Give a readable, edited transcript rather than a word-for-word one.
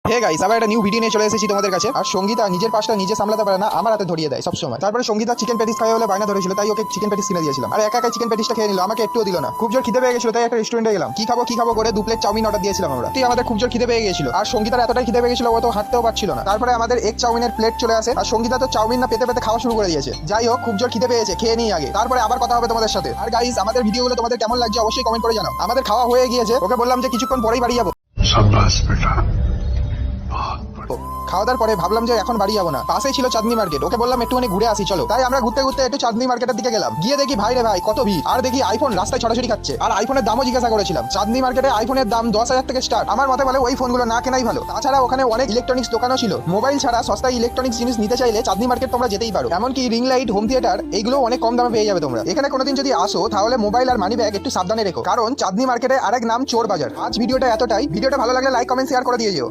Hey guys, আবার একটা new video নিয়ে চলে এসেছি তোমাদের কাছে। আর সঙ্গীতা নিজের পাশটা নিজে সামলাতে পারে না, আমার হাতে ধরিয়ে দেয় সবসময়। তারপরে সঙ্গীতা চিকেন প্যাটিস খাই বলে বায়না ধরেছিল, তাই ওকে চিকেন প্যাটিস কিনে দিয়েছিলাম। আর একা একা চিকেন প্যাটিসটা খেয়ে নিল, আমাকে একটুও দিল না। খুব জোর খিদে পেয়ে গেছিল, তাই একটা রেস্টুরেন্টে গেলাম। কি খাবো করে 2 প্লেট চাউমিন অর্ডার দিয়েছিলাম আমরা। তুই আমাদের খুব জোর খিদে পেয়ে গেছিল, আর সঙ্গীতার এতটাই খিদে পেয়ে গেছিল ও তো হাঁটতেও পারছিল না। তারপরে আমাদের এক চাউমিনের প্লেট চলে আসে, আর সঙ্গীতা তো চাউমিন না পেতে পেতে খাওয়া শুরু করে দিয়েছে। যাই হোক, খুব জোর খিদে পেয়েছে, খেয়ে নিই আগে, তারপরে আবার কথা হবে তোমাদের সাথে। আর গাইস, আমাদের ভিডিওগুলো তোমাদের কেমন লাগছে অবশ্যই কমেন্ট করে জানাও। আমাদের খাওয়া হয়ে গিয়েছে, ওকে বললাম যে কিছুক্ষণ পরেই বাড়ি যাবো। शाबाश बेटा। খাওয়া দাওয়ার পরে ভাবলাম যে এখন বাড়ি যাবো না, পাশেই ছিল চাঁদনি মার্কেট। ওকে বললাম একটুখানি ঘুরে আসি চলো। তাই আমরা ঘুরতে ঘুরতে একটু চাঁদনি মার্কেটের দিকে গেলাম। গিয়ে দেখি ভাই রে ভাই কত ভিড়, আর দেখি আইফোন রাস্তায় ছড়াছড়ি খাচ্ছে। আর আইফোনের দামও জিজ্ঞাসা করেছিলাম। চাঁদনি মার্কেটে আইফোনের দাম 10,000 থেকে স্টার্ট। আমার মতে বলে ওই ফোনগুলো না কেনাই ভালো। তাছাড়া ওখানে অনেক ইলেকট্রনিক্স দোকানও ছিল। মোবাইল ছাড়া সস্তায় ইলেকট্রনিক্স জিনিস নিতে চাইলে চাঁদনি মার্কেট তোমরা যেতেই পারো। এমনকি রিং লাইট, হোম থিয়েটার এইগুলো অনেক কম দামে পেয়ে যাবে তোমরা। এখানে কোনোদিন যদি আসো তাহলে মোবাইল আর মানি ব্যাগ একটু সাবধানে রেখো, কারণ চাঁদনি মার্কেটে আরেক নাম চোর বাজার। আজ ভিডিওটা এতটাই। ভিডিওটা ভালো লাগলে লাইক কমেন্ট শেয়ার করে দিয়ে যেও।